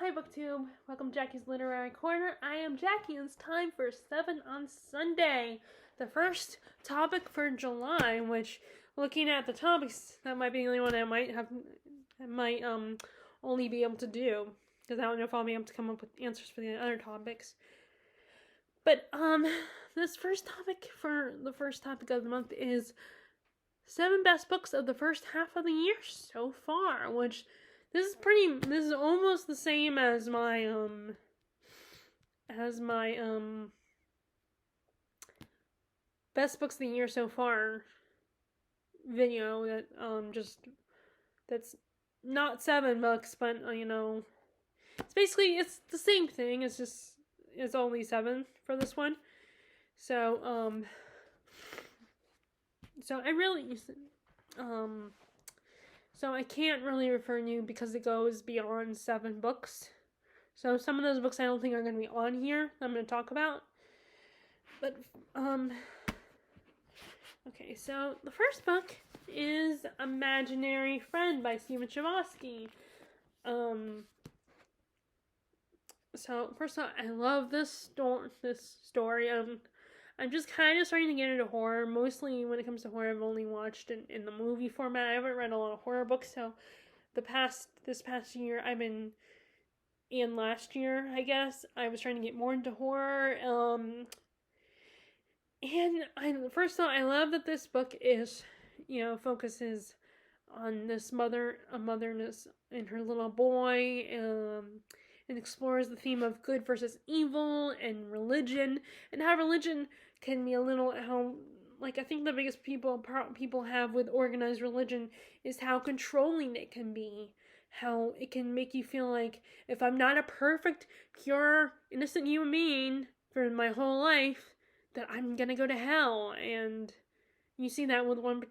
Hi BookTube, welcome to Jackie's Literary Corner. I am Jackie and it's time for 7 on Sunday. The first topic for July, which looking at the topics, that might be the only one I might only be able to do. Because I don't know if I'll be able to come up with answers for the other topics. But this first topic for the first topic of the month is 7 best books of the first half of the year so far, which this is almost the same as my best books of the year so far video that that's not 7 books, but it's the same thing. It's only 7 for this one. So So I can't really refer to because it goes beyond 7 books. So some of those books I don't think are going to be on here. I'm going to talk about. But okay. So the first book is Imaginary Friend by Stephen Chbosky. So first of all, I love this story. I'm just kind of starting to get into horror. Mostly when it comes to horror, I've only watched in the movie format. I haven't read a lot of horror books, so this past year, and last year, I guess, I was trying to get more into horror. First of all, I love that this book focuses on this a mother and her little boy, and explores the theme of good versus evil and religion, and how religion can be I think the biggest people have with organized religion is how controlling it can be. How it can make you feel like, if I'm not a perfect, pure, innocent human being for my whole life, that I'm gonna go to hell. And you see that with one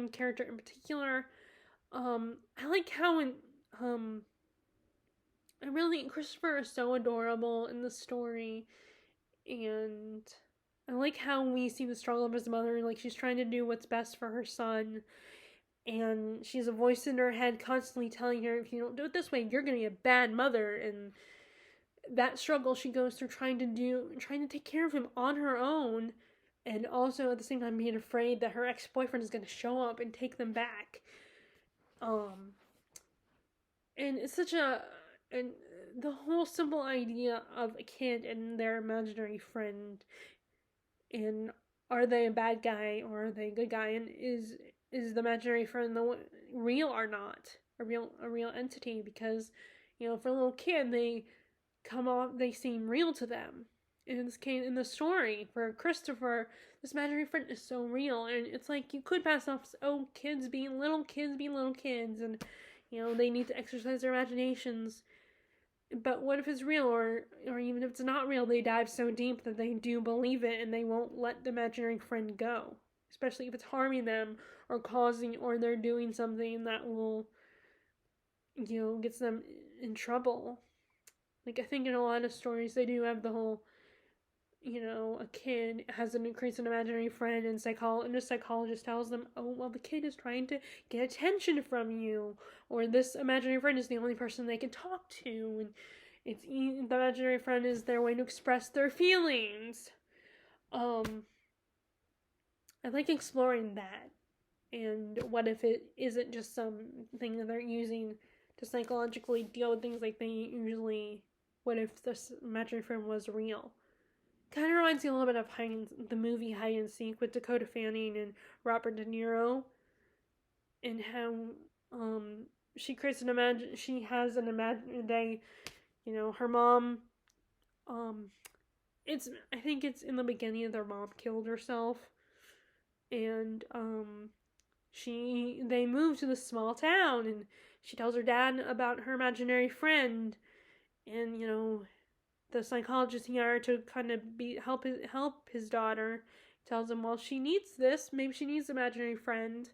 character in particular. I like how I really think Christopher is so adorable in the story, and I like how we see the struggle of his mother. Like, she's trying to do what's best for her son, and she's a voice in her head constantly telling her, if you don't do it this way, you're going to be a bad mother. And that struggle she goes through trying to take care of him on her own, and also at the same time being afraid that her ex-boyfriend is going to show up and take them back. And it's and the whole simple idea of a kid and their imaginary friend, and are they a bad guy or are they a good guy, and is the imaginary friend real or not, a real entity? Because for a little kid, they seem real to them. In the story for Christopher, this imaginary friend is so real, and it's like you could pass off kids being little kids, and they need to exercise their imaginations. But what if it's real, or even if it's not real, they dive so deep that they do believe it and they won't let the imaginary friend go. Especially if it's harming them or they're doing something that will, gets them in trouble. Like, I think in a lot of stories they do have the whole, a kid has an increase in imaginary friend, and a psychologist tells them, oh, well, the kid is trying to get attention from you, or this imaginary friend is the only person they can talk to, and the imaginary friend is their way to express their feelings. I like exploring that, and what if it isn't just something that they're using to psychologically deal with things like they usually. What if this imaginary friend was real? Kind of reminds me a little bit of the movie Hide and Seek with Dakota Fanning and Robert De Niro, and how she has an her mom, I think it's in the beginning of their mom killed herself, and they move to this small town, and she tells her dad about her imaginary friend, and the psychologist here to kind of help his daughter tells him, well, she needs this. Maybe she needs an imaginary friend.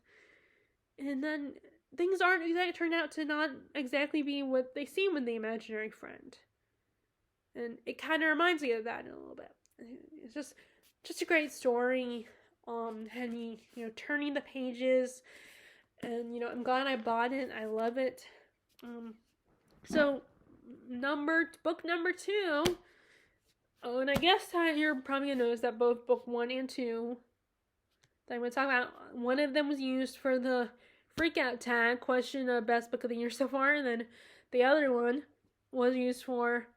And then things turn out to not exactly be what they seem with the imaginary friend. And it kind of reminds me of that in a little bit. It's just a great story. Had me, turning the pages, and I'm glad I bought it. I love it. So book number 2. Oh, and I guess that you're probably gonna notice that both book 1 and 2 that I'm gonna talk about, one of them was used for the freakout tag question of best book of the year so far, and then the other one was used for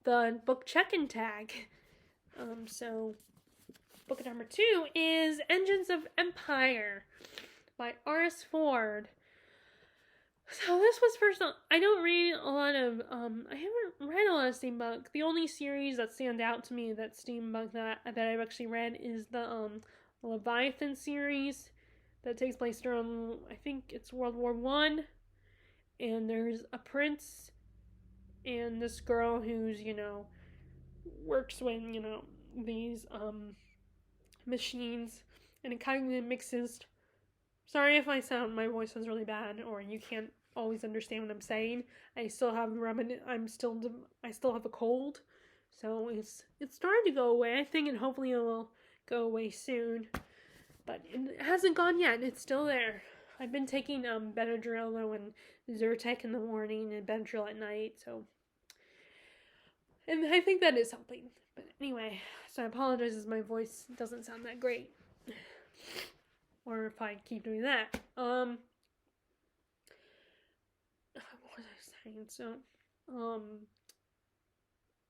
the book check-in tag. So book number 2 is Engines of Empire by R.S. Ford. So this was first. I don't read a lot of. I haven't read a lot of steampunk. The only series that stand out to me that steampunk that I've actually read is the Leviathan series that takes place during, I think it's World War I. And there's a prince and this girl who's, works with, these machines, and it kind of mixes. Sorry if my voice is really bad or you can't always understand what I'm saying. I still have I still have a cold, so it's starting to go away, I think, and hopefully it will go away soon. But it hasn't gone yet. It's still there. I've been taking Benadryl though, and Zyrtec in the morning and Benadryl at night, so, and I think that is helping. But anyway, so I apologize if my voice doesn't sound that great, or if I keep doing that. What was I saying? So,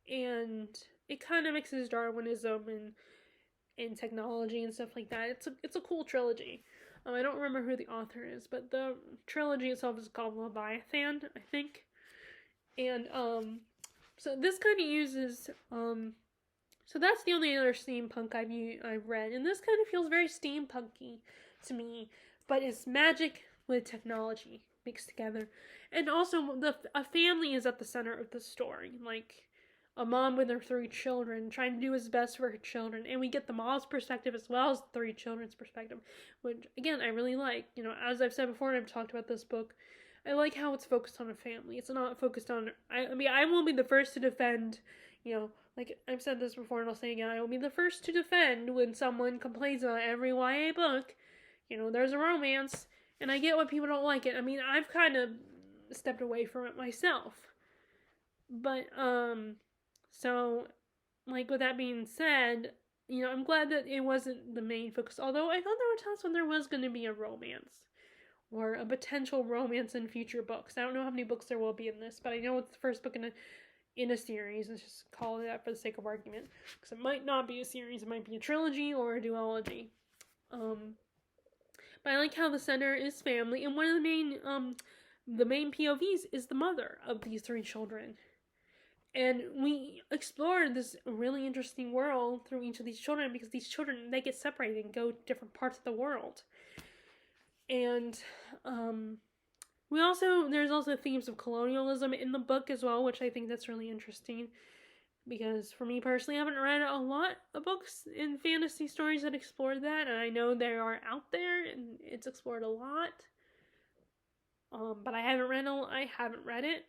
and it kind of mixes Darwinism and technology and stuff like that. It's a cool trilogy. I don't remember who the author is, but the trilogy itself is called Leviathan, I think. And so this kind of uses so that's the only other steampunk I've read, and this kind of feels very steampunky to me, but it's magic with technology mixed together, and also a family is at the center of the story, like a mom with her 3 children trying to do his best for her children, and we get the mom's perspective as well as the 3 children's perspective, which again I really like. As I've said before, and I've talked about this book, I like how it's focused on a family. It's not focused on. I mean, I will be the first to defend. Like I've said this before, and I'll say again, I will be the first to defend when someone complains about every YA book. There's a romance, and I get why people don't like it. I mean, I've kind of stepped away from it myself. But so, like, with that being said, I'm glad that it wasn't the main focus. Although I thought there were times when there was going to be a romance, or a potential romance in future books. I don't know how many books there will be in this, but I know it's the first book in a series. Let's just call it that for the sake of argument, because it might not be a series. It might be a trilogy or a duology. But I like how the center is family, and one of the main POVs is the mother of these 3 children. And we explored this really interesting world through each of these children, because these children, they get separated and go to different parts of the world. And there's also themes of colonialism in the book as well, which I think that's really interesting. Because for me personally, I haven't read a lot of books in fantasy stories that explore that, and I know they are out there and it's explored a lot. But I haven't read it.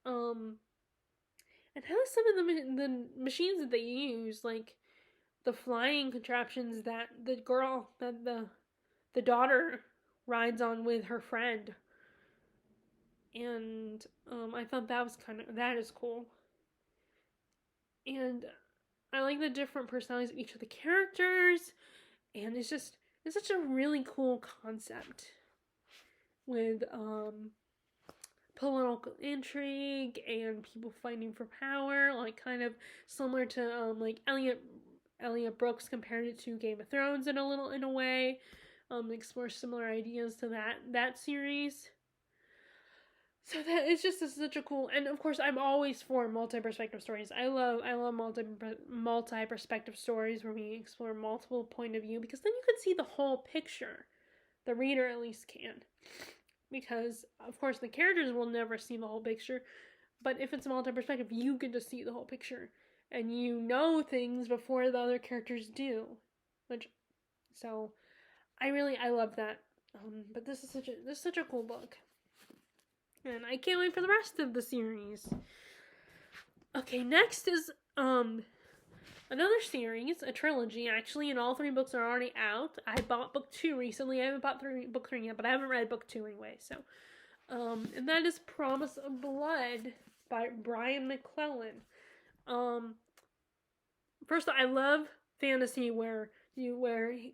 And how some of the machines that they use, like the flying contraptions that the daughter rides on with her friend, and I thought that is cool. And I like the different personalities of each of the characters, and it's such a really cool concept with political intrigue and people fighting for power, like kind of similar to like Elliot Brooks compared it to Game of Thrones in a way. Explore similar ideas to that series. So that it's just such a cool, and of course I'm always for multi-perspective stories. I love multi-perspective stories where we explore multiple point of view, because then you can see the whole picture. The reader at least can. Because of course the characters will never see the whole picture, but if it's multi-perspective, you get to see the whole picture, and things before the other characters do. So I love that. But this is such a cool book. And I can't wait for the rest of the series. Okay, next is another series, a trilogy actually, and all 3 books are already out. I bought book 2 recently. I haven't bought book 3 yet, but I haven't read book 2 anyway. So, and that is Promise of Blood by Brian McClellan. Um, First, I love fantasy where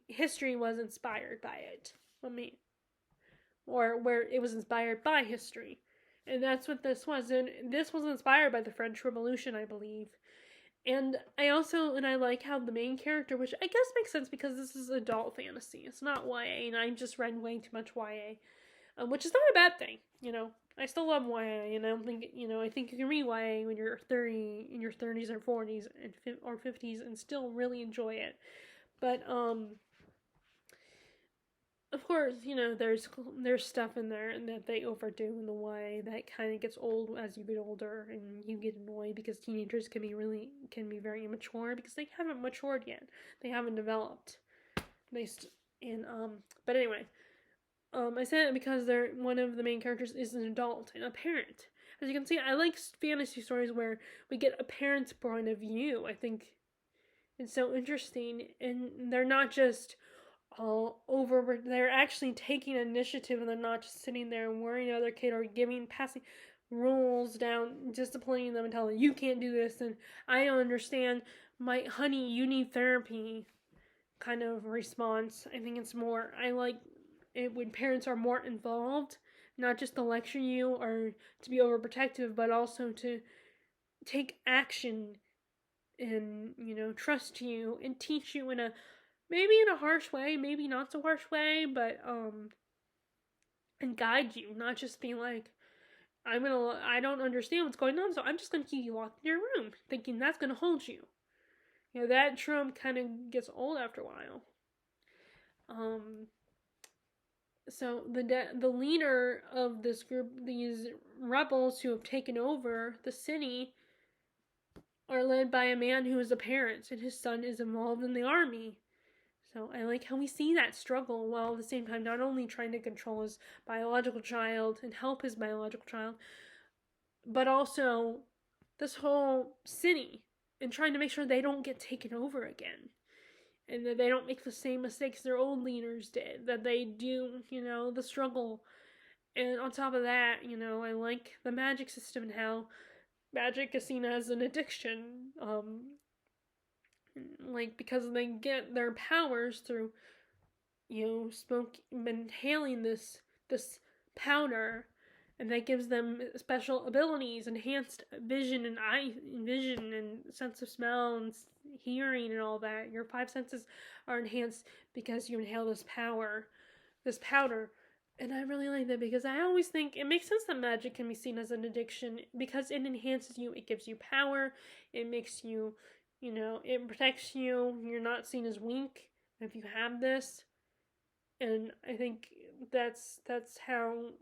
history was inspired by it. I mean, or where it was inspired by history, and that's what this was. And this was inspired by the French Revolution, I believe. And I like how the main character, which I guess makes sense because this is adult fantasy. It's not YA, and I just read way too much YA, which is not a bad thing. I still love YA, and I don't think I think you can read YA when you're 30 in your 30s or 40s or 50s and still really enjoy it. But of course, there's stuff in there and that they overdo in the YA that kind of gets old as you get older, and you get annoyed because teenagers can be very immature because they haven't matured yet. They haven't developed. But anyway, I say it because one of the main characters is an adult and a parent. As you can see, I like fantasy stories where we get a parent's point of view. I think it's so interesting, and they're not just all over. They're actually taking initiative, and they're not just sitting there and worrying about their kid or passing rules down, disciplining them and telling them, you can't do this, and I don't understand. My honey, you need therapy kind of response. I think it's more, I like it when parents are more involved, not just to lecture you or to be overprotective, but also to take action and trust you and teach you maybe in a harsh way, maybe not so harsh way, but and guide you, not just be like, I don't understand what's going on, so I'm just gonna keep you locked in your room, thinking that's gonna hold you. That trope kind of gets old after a while. So the leader of this group, these rebels who have taken over the city, are led by a man who is a parent, and his son is involved in the army. So I like how we see that struggle while at the same time not only trying to control his biological child and help his biological child, but also this whole city and trying to make sure they don't get taken over again. And that they don't make the same mistakes their old leaders did. That they do, the struggle. And on top of that, I like the magic system and how magic is seen as an addiction. Because they get their powers through, inhaling this powder, and that gives them special abilities, enhanced vision and sense of smell and hearing and all that. Your 5 senses are enhanced because you inhale this powder. And I really like that because I always think it makes sense that magic can be seen as an addiction because it enhances you, it gives you power, it makes you, it protects you, you're not seen as weak if you have this. And I think that's how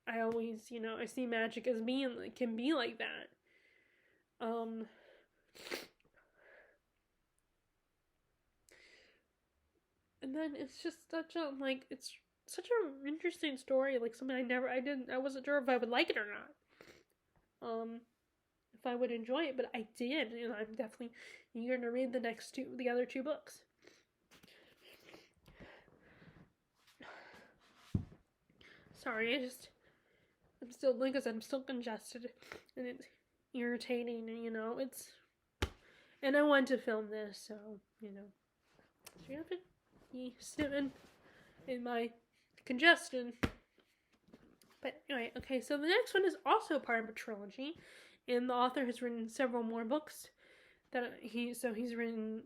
I always, I see magic as can be like that. And then it's just it's such an interesting story, like something I wasn't sure if I would like it or not. If I would enjoy it, but I did, and I'm definitely eager to read the other 2 books. Sorry, I'm still, like I said, I'm still congested, and it's irritating, and and I want to film this, so, so you have to be sitting in my congestion. But anyway, okay, so the next one is also part of a trilogy, and the author has written several more books he's written,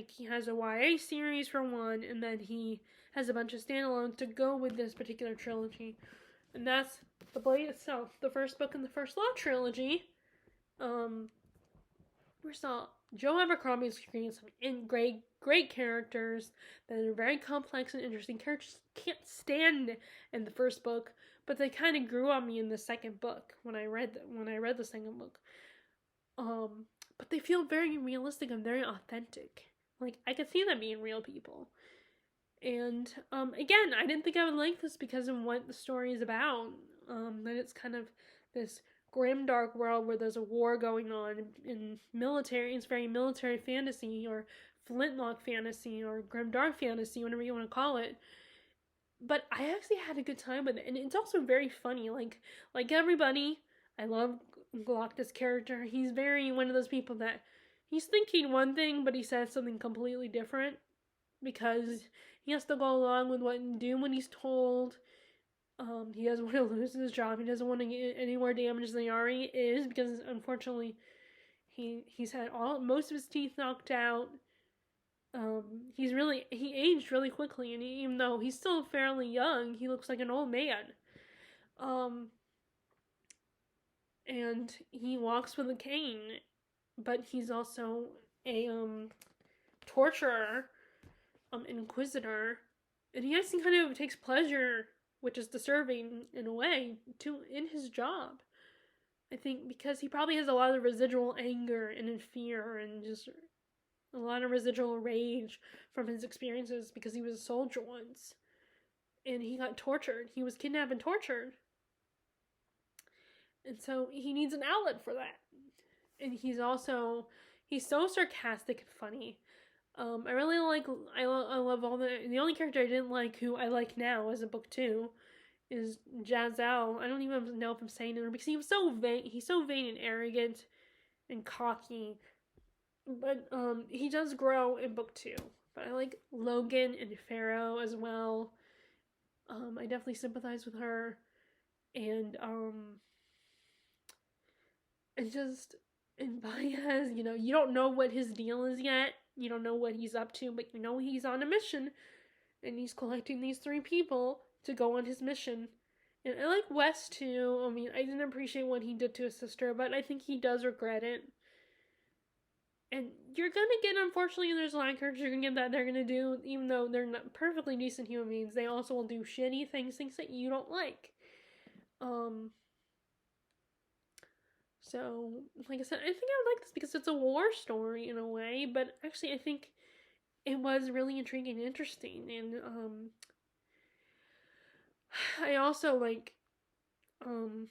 he has a YA series for one, and then he has a bunch of standalones to go with this particular trilogy. And that's The Blade itself, the first book in the First Law trilogy. First off, Joe Abercrombie is creating some great characters that are very complex and interesting. Characters can't stand in the first book, but they kind of grew on me in the second book when I read the second book. But they feel very realistic and very authentic. Like, I could see them being real people. And, again, I didn't think I would like this because of what the story is about. That it's kind of this grim, dark world where there's a war going on in military. It's very military fantasy, or flintlock fantasy, or grim, dark fantasy, whatever you want to call it. but I actually had a good time with it, and it's also very funny. Like everybody, I love Galactus' character. He's very one of those people that he's thinking one thing, but he says something completely different because he has to go along with what Dune when he's told. He doesn't want to lose his job. He doesn't want to get any more damage than he already is because unfortunately he's had most of his teeth knocked out. He aged really quickly, and even though he's still fairly young, he looks like an old man. Um, and he walks with a cane, but he's also a torturer, inquisitor, and he actually kind of takes pleasure, which is disturbing in a way, in his job. I think because he probably has a lot of residual anger and fear and just a lot of residual rage from his experiences because he was a soldier once and he got tortured. He was kidnapped and tortured. And so he needs an outlet for that. And he's so sarcastic and funny. I really like, I love all the only character I didn't like who I like now as a book 2 is Jazelle. I don't even know if I'm saying it because he's so vain and arrogant and cocky. But he does grow in book 2. But I like Logan and Pharaoh as well. I definitely sympathize with her. And Baez, you don't know what his deal is yet. You don't know what he's up to, but you know he's on a mission. And he's collecting these 3 people to go on his mission. And I like Wes too. I mean, I didn't appreciate what he did to his sister, but I think he does regret it. And you're gonna get, unfortunately, there's a lot of characters you're gonna get that they're gonna do, even though they're not perfectly decent human beings, they also will do shitty things that you don't like. So, like I said, I think I would like this because it's a war story in a way, but actually I think it was really intriguing and interesting, and, I also like, I don't know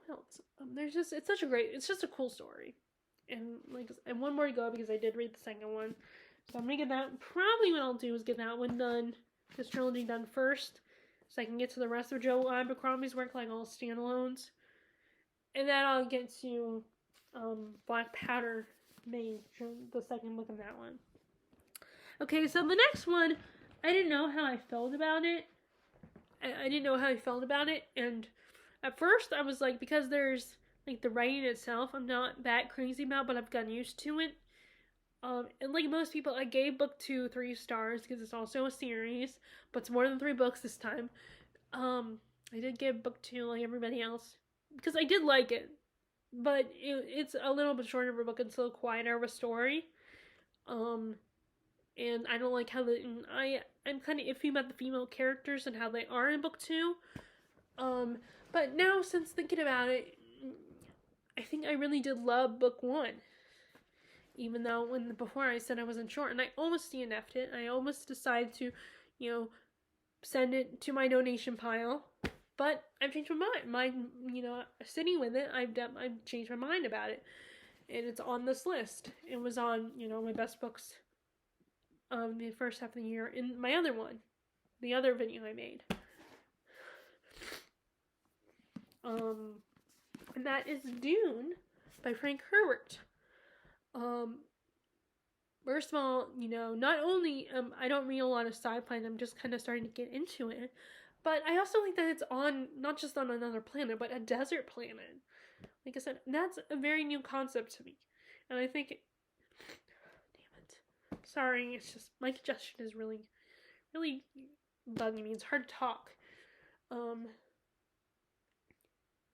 what else. It's just a cool story. And one more to go because I did read the second one. So I'm gonna get that. Probably what I'll do is get that one done, this trilogy done first, so I can get to the rest of Joe Abercrombie's work, like all standalones. And then I'll get to Black Powder Mage, the second book in that one. Okay, so the next one, I didn't know how I felt about it. And at first I was like, because there's like the writing itself, I'm not that crazy about, but I've gotten used to it. And like most people, I gave book 2 3 stars because it's also a series, but it's more than 3 books this time. I did give book 2 like everybody else because I did like it, but it's a little bit shorter of a book and still quieter of a story. And I don't like how I'm kind of iffy about the female characters and how they are in book 2. But now, since thinking about it, I think I really did love book 1. Even though before I said I wasn't sure, and I almost DNF'd it. I almost decided to, send it to my donation pile. But I've changed my mind. Sitting with it, I've changed my mind about it. And it's on this list. It was on, my best books of the first half of the year in my other one. The other video I made. And that is Dune by Frank Herbert. First of all, not only I don't read a lot of sci-fi, and I'm just kind of starting to get into it, but I also like that it's on not just on another planet, but a desert planet. Like I said, that's a very new concept to me, and I think damn it, sorry, it's just my congestion is really, really bugging me. It's hard to talk.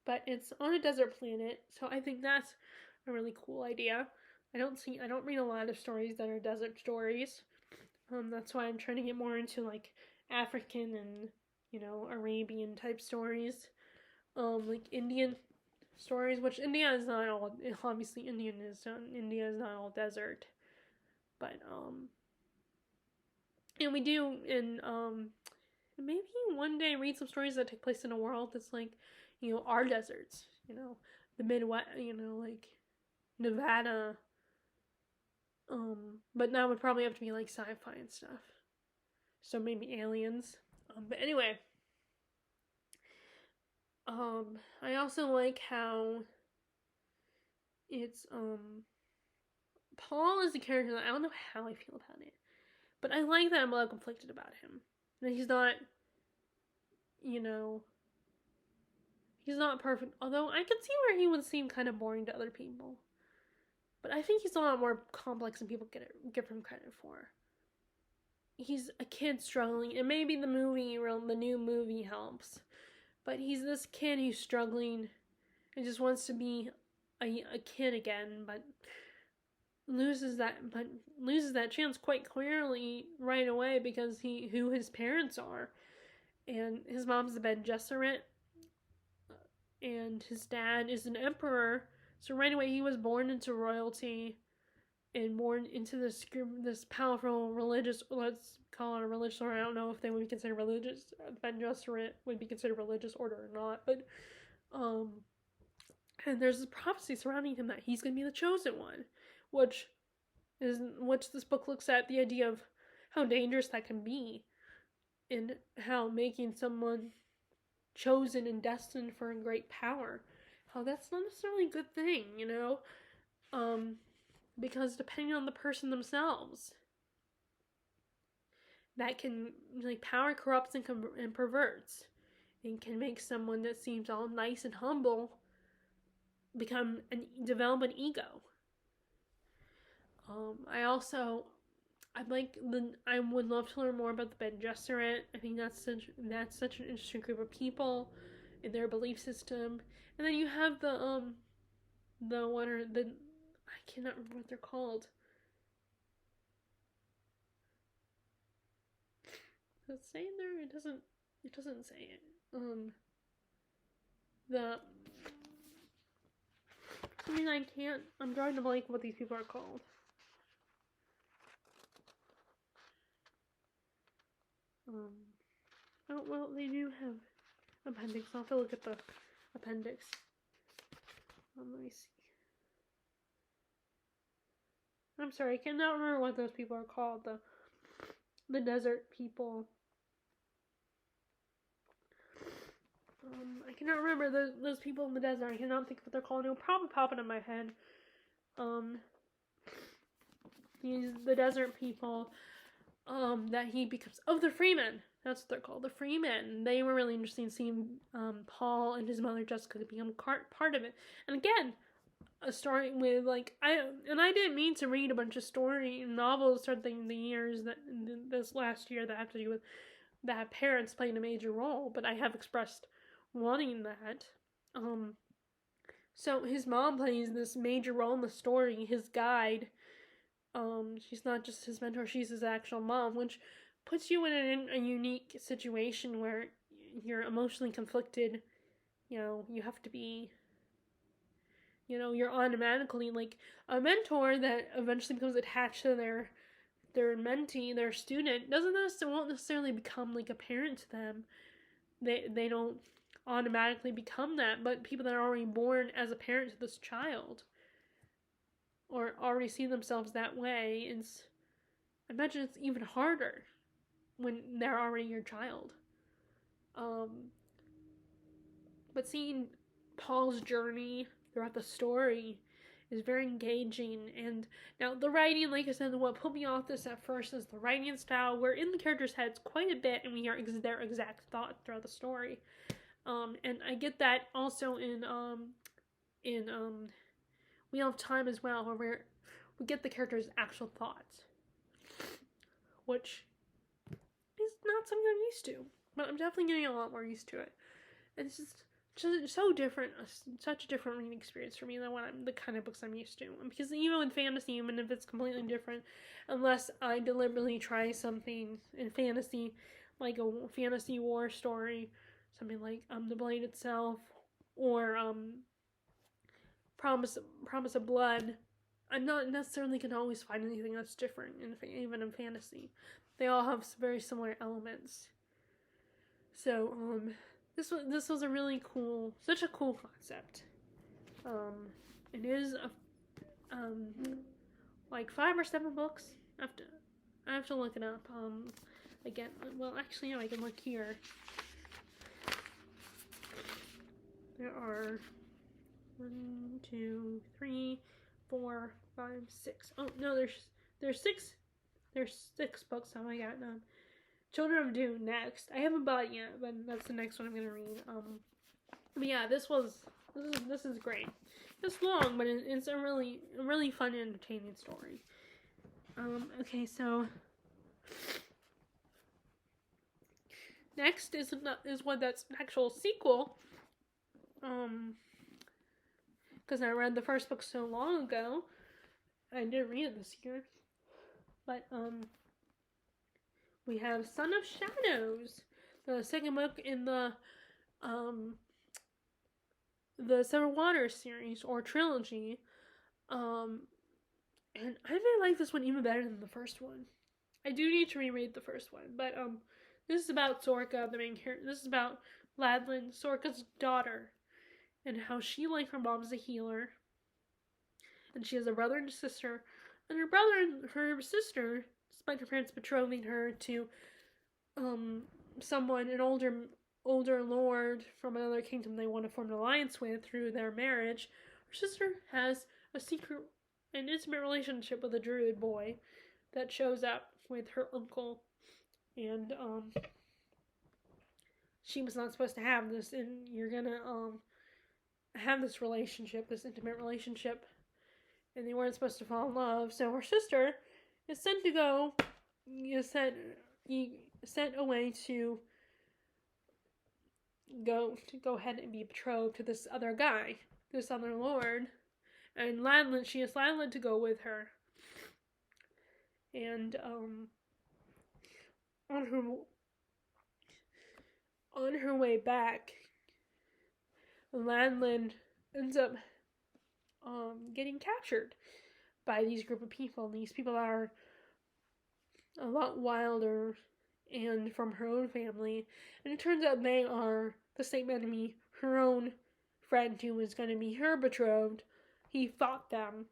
But it's on a desert planet, so I think that's a really cool idea. I don't read a lot of stories that are desert stories. That's why I'm trying to get more into like African and Arabian type stories. Like Indian stories, which India is not all, obviously India is not all desert. But and we do maybe one day read some stories that take place in a world that's like, our deserts, the Midwest, like Nevada. But that would probably have to be like sci-fi and stuff. So maybe aliens. But anyway, I also like how it's Paul is a character that I don't know how I feel about it, but I like that I'm a little conflicted about him. That he's not, you know, he's not perfect. Although I can see where he would seem kind of boring to other people, but I think he's a lot more complex than people give him credit for. He's a kid struggling, and maybe the new movie helps, but he's this kid who's struggling and just wants to be a kid again, but loses that chance quite clearly right away because who his parents are, and his mom's a Bene Gesserit, and his dad is an emperor. So right away he was born into royalty and born into this powerful religious, let's call it a religious order. I don't know if they would be considered religious. Bene Gesserit would be considered a religious order or not, but and there's this prophecy surrounding him that he's going to be the chosen one, which this book looks at the idea of how dangerous that can be, and how making someone chosen and destined for a great power, how that's not necessarily a good thing, because depending on the person themselves, that can, like, power corrupts and perverts, and can make someone that seems all nice and humble develop an ego. I would love to learn more about the Bene Gesserit. I think that's such an interesting group of people and their belief system. And then you have I cannot remember what they're called. Does it say in there? It doesn't say it. I'm drawing a blank what these people are called. Oh, well, they do have appendix. I'll have to look at the appendix. Let me see. I'm sorry, I cannot remember what those people are called. The desert people. I cannot remember those people in the desert. I cannot think of what they're called. It'll probably pop into my head. The desert people. That he becomes. Oh, the Freemen. That's what they're called. The Freemen. They were really interesting seeing Paul and his mother Jessica become part of it. And again, a story with I didn't mean to read a bunch of story novels starting the years that this last year that have to do with that parents playing a major role, but I have expressed wanting that. So his mom plays this major role in the story, his guide. She's not just his mentor, she's his actual mom, which puts you in a unique situation where you're emotionally conflicted. You have to be, you're automatically like a mentor that eventually becomes attached to their mentee, their student, won't necessarily become like a parent to them. They don't automatically become that, but people that are already born as a parent to this child or already see themselves that way, I imagine it's even harder when they're already your child. But seeing Paul's journey throughout the story is very engaging. And now the writing, like I said, what put me off this at first is the writing style. We're in the characters' heads quite a bit, and we hear their exact thoughts throughout the story. And I get that also in Wheel of Time as well, where we get the characters' actual thoughts, which is not something I'm used to, but I'm definitely getting a lot more used to it. And it's just so different, such a different reading experience for me than the kind of books I'm used to. And because even with fantasy, even if it's completely different, unless I deliberately try something in fantasy, like a fantasy war story, something like The Blade itself, or Promise of Blood, I'm not necessarily going to always find anything that's different, even in fantasy. They all have very similar elements. So, this was a really such a cool concept. It is like 5 or 7 books. I have to look it up. Again, well, actually, no, I can look here. There are 1, 2, 3, 4, 5, 6. Oh no, there's six. There's 6 books. Oh my god, no. Children of Dune next. I haven't bought it yet, but that's the next one I'm gonna read. But yeah, this is great. It's long, but it's a really fun and entertaining story. Okay, so next is what that's an actual sequel. Because I read the first book so long ago, I didn't read it this year. But we have Son of Shadows, the second book in the Seven Waters series or trilogy. And I may like this one even better than the first one. I do need to reread the first one, but this is about Sorka, the main character. This is about Ladlin, Sorka's daughter, and how she, like her mom, is a healer, and she has a brother and a sister, and her sister, despite her parents betrothing her to someone, an older lord from another kingdom they want to form an alliance with through their marriage, her sister has an intimate relationship with a druid boy that shows up with her uncle, and she was not supposed to have this, and you're gonna have this relationship, this intimate relationship, and they weren't supposed to fall in love. So her sister is sent away to go ahead and be betrothed to this other guy, this other lord, and she has Ladlin to go with her. And on her way back, Ladlin ends up getting captured by these group of people. These people are a lot wilder and from her own family, and it turns out they are the same enemy her own friend, who was going to be her betrothed. He fought them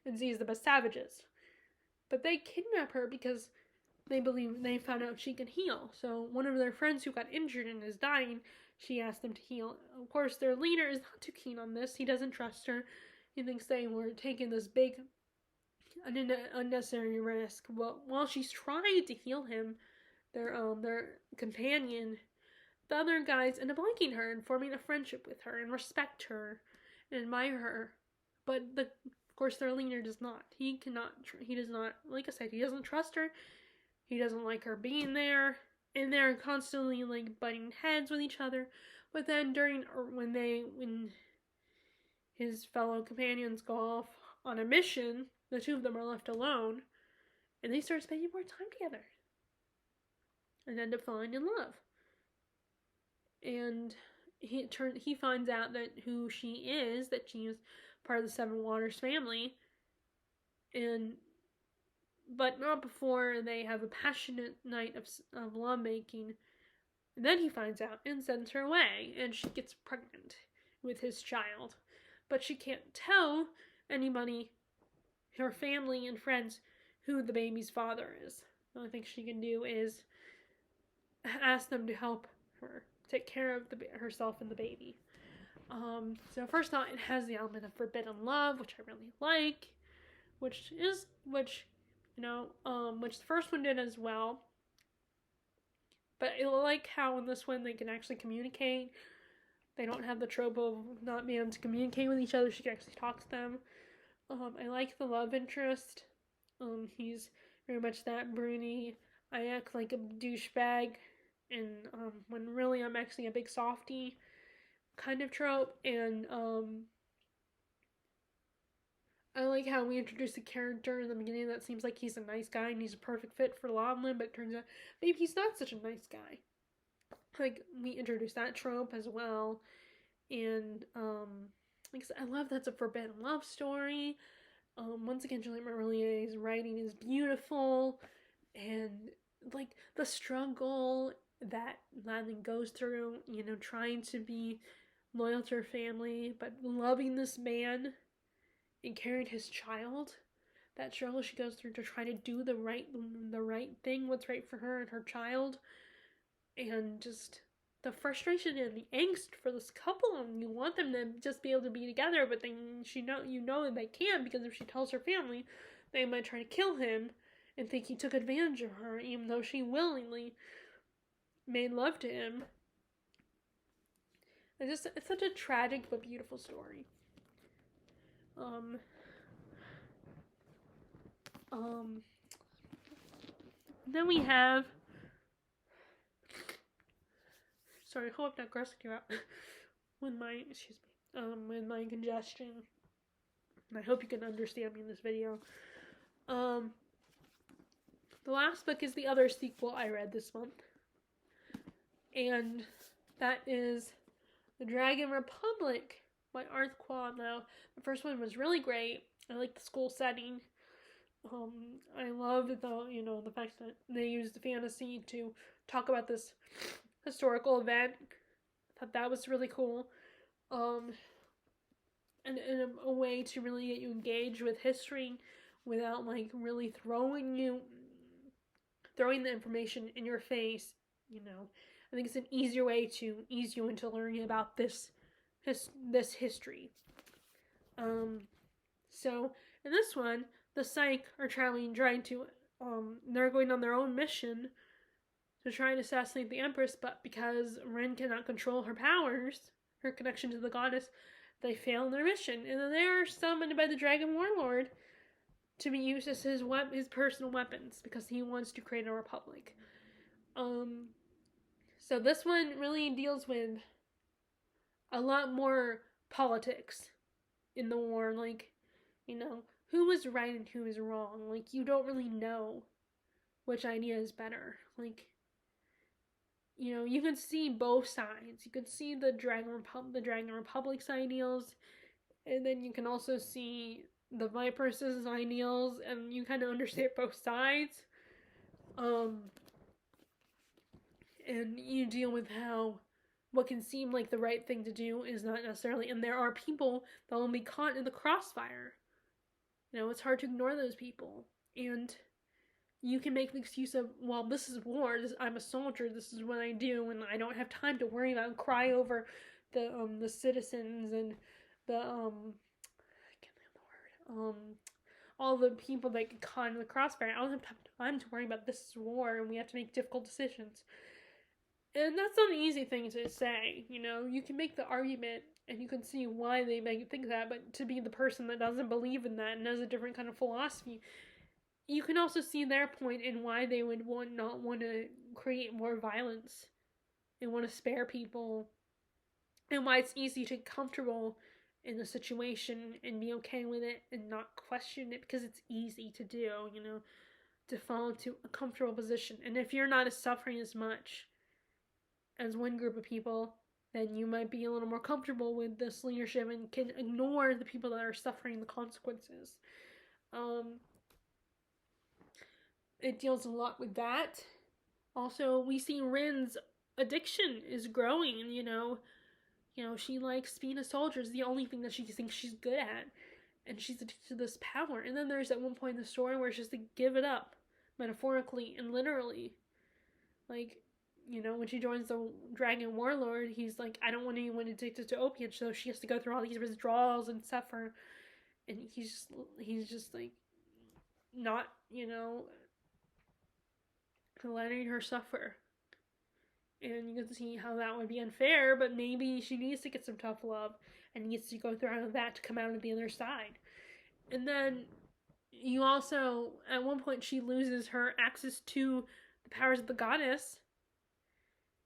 and sees them as savages, but they kidnap her because they found out she can heal. So one of their friends who got injured and is dying, she asked them to heal. Of course, their leader is not too keen on this. He doesn't trust her. He thinks they were taking this big, unnecessary risk. Well, while she's trying to heal him, their companion, the other guys end up liking her and forming a friendship with her and respect her and admire her. But of course, their leader does not. He does not, like I said, he doesn't trust her. He doesn't like her being there, and they're constantly like butting heads with each other. But then when his fellow companions go off on a mission, the two of them are left alone, and they start spending more time together, and end up falling in love. And he finds out that who she is, that she is part of the Seven Waters family, but not before they have a passionate night of lovemaking. And then he finds out and sends her away, and she gets pregnant with his child. But she can't tell anybody, her family and friends, who the baby's father is. The only thing she can do is ask them to help her take care of herself and the baby. So first off, it has the element of forbidden love, which I really like, which the first one did as well. But I like how in this one they can actually communicate. They don't have the trope of not being able to communicate with each other. She can actually talk to them. I like the love interest. He's very much that broody. I act like a douchebag, and when really I'm actually a big softie kind of trope. And I like how we introduce a character in the beginning that seems like he's a nice guy and he's a perfect fit for Ladlin, but it turns out maybe he's not such a nice guy. Like, we introduce that trope as well. And like I said, I love that's a forbidden love story. Once again, Juliette Marillier's writing is beautiful, and like the struggle that Ladlin goes through, trying to be loyal to her family, but loving this man and carrying his child. that struggle she goes through to try to do the right thing, what's right for her and her child, and just the frustration and the angst for this couple, and you want them to just be able to be together, but then you know they can't, because if she tells her family, they might try to kill him and think he took advantage of her, even though she willingly made love to him. It's such a tragic but beautiful story. Then we have, sorry, I hope I'm not grossing you out with my congestion. And I hope you can understand me in this video. The last book is the other sequel I read this month, and that is The Dragon Republic by Arthur Quall. Now, the first one was really great. I like the school setting. I love the fact that they used the fantasy to talk about this historical event. I thought that was really cool. And a way to really get you engaged with history without really throwing the information in your face. I think it's an easier way to ease you into learning about this history. So in this one, the Psyche are trying to, they're going on their own mission to try and assassinate the Empress, but because Ren cannot control her powers, her connection to the goddess, they fail in their mission, and then they are summoned by the Dragon Warlord to be used as his personal weapons, because he wants to create a republic. So this one really deals with a lot more politics in the war, who was right and who is wrong. You don't really know which idea is better. You can see both sides. You can see the Dragon Republic's ideals, and then you can also see the Viper's ideals, and you kind of understand both sides. And you deal with how what can seem like the right thing to do is not necessarily, and there are people that will be caught in the crossfire. It's hard to ignore those people, and you can make the excuse of, well, this is war, I'm a soldier, this is what I do, and I don't have time to worry about and cry over the citizens and the I can't think of the word, all the people that get caught in the crossfire. I don't have time to worry about this is war, and we have to make difficult decisions. And that's not an easy thing to say. You can make the argument, and you can see why they might think that, but to be the person that doesn't believe in that and has a different kind of philosophy, you can also see their point in why they would not want to create more violence and want to spare people, and why it's easy to get comfortable in a situation and be okay with it and not question it, because it's easy to do, to fall into a comfortable position. And if you're not suffering as much as one group of people, then you might be a little more comfortable with this leadership and can ignore the people that are suffering the consequences. It deals a lot with that. Also, we see Rin's addiction is growing. She likes being a soldier. It's the only thing that she thinks she's good at, and she's addicted to this power. And then there's at one point in the story where she has to give it up, metaphorically and literally. When she joins the Dragon Warlord, he's like, I don't want anyone addicted to opium, so she has to go through all these withdrawals and suffer. And he's just not, letting her suffer. And you can see how that would be unfair, but maybe she needs to get some tough love and needs to go through all of that to come out of the other side. And then you also, at one point, she loses her access to the powers of the goddess,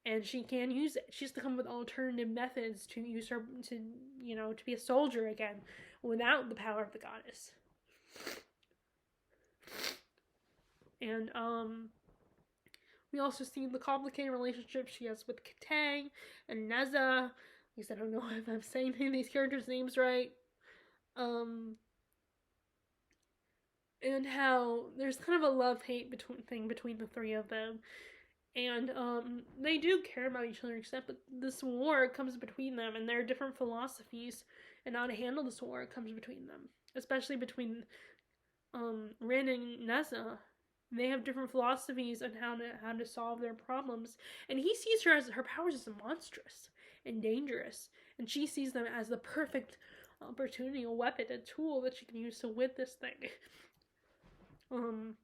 and she can use it. She has to come up with alternative methods to use her to be a soldier again without the power of the goddess. And we also see the complicated relationship she has with Katang and Neza. At least I don't know if I'm saying any of these characters' names right. And how there's kind of a love-hate between the three of them. And they do care about each other, except that this war comes between them, and their different philosophies and how to handle this war comes between them. Especially between Rin and Nessa, they have different philosophies on how to solve their problems, and he sees her as her powers as monstrous and dangerous, and she sees them as the perfect opportunity, a weapon, a tool that she can use to win this thing. Um,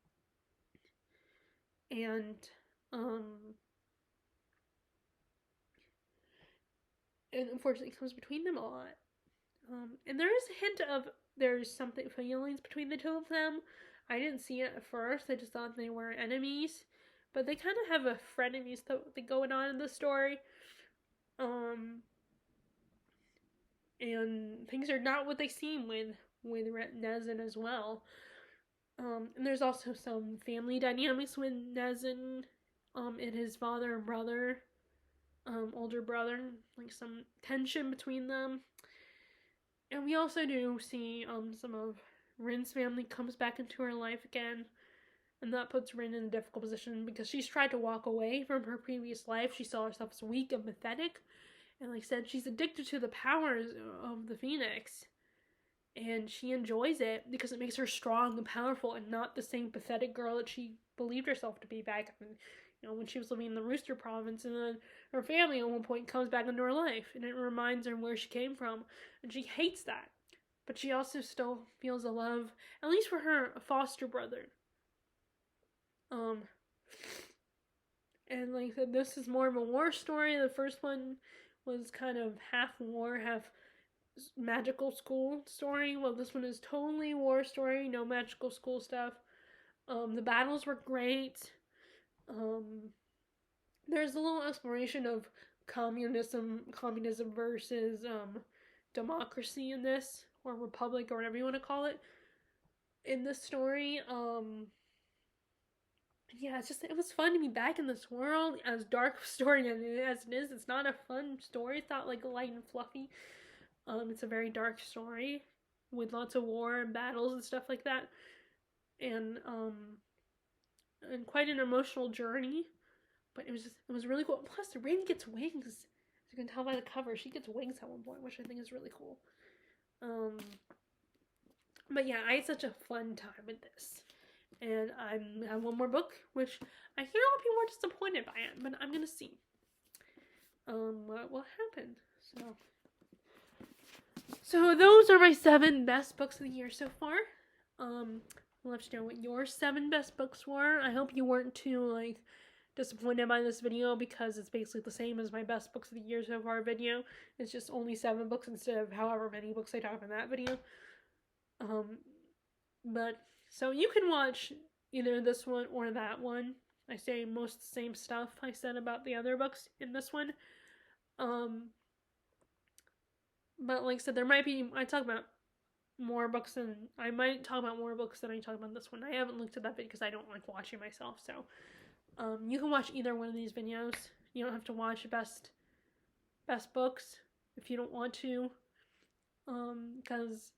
and um, and unfortunately, it comes between them a lot. And there is a hint of there's something feelings between the two of them. I didn't see it at first. I just thought they were enemies, but they kind of have a frenemies going on in the story. Um, and things are not what they seem with Nezin as well. And there's also some family dynamics with Nezin, and his father and brother, older brother, like some tension between them. And we also do see some of Rin's family comes back into her life again, and that puts Rin in a difficult position because she's tried to walk away from her previous life. She saw herself as weak and pathetic, and like I said, she's addicted to the powers of the Phoenix, and she enjoys it because it makes her strong and powerful, and not the same pathetic girl that she believed herself to be back when she was living in the Rooster Province. And then her family at one point comes back into her life, and it reminds her where she came from, and she hates that. But she also still feels a love, at least for her foster brother. And like I said, this is more of a war story. The first one was kind of half war, half magical school story. Well, this one is totally war story, no magical school stuff. The battles were great. There's a little exploration of communism versus democracy in this, or republic, or whatever you want to call it, in this story. Yeah, it was fun to be back in this world. As dark a story as it is, it's not a fun story. It's not like light and fluffy. It's a very dark story with lots of war and battles and stuff like that, and quite an emotional journey. But it was really cool. Plus, Rin gets wings. As you can tell by the cover, she gets wings at one point, which I think is really cool. But yeah, I had such a fun time with this. And I have one more book, which I hear a lot of people are disappointed by it, but I'm gonna see what will happen. So those are my 7 best books of the year so far. I'll let you know what your 7 best books were. I hope you weren't too disappointed by this video, because it's basically the same as my best books of the year so far video. It's just only 7 books instead of however many books I talk about in that video. But so you can watch either this one or that one. I say most of the same stuff I said about the other books in this one. But like I said, I talk about more books than I might talk about more books than I talk about this one. I haven't looked at that because I don't like watching myself. So you can watch either one of these videos. You don't have to watch best books if you don't want to. Because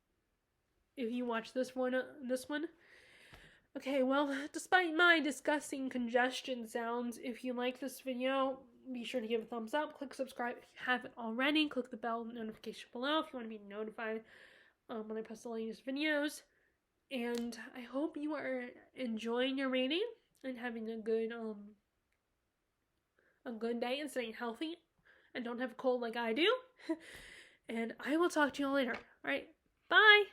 if you watch this one. Okay, well, despite my discussing congestion sounds, if you like this video, be sure to give a thumbs up, click subscribe if you haven't already, click the bell notification below if you want to be notified when I post the latest videos. And I hope you are enjoying your reading and having a good day and staying healthy and don't have a cold like I do. And I will talk to you all later. Alright, bye!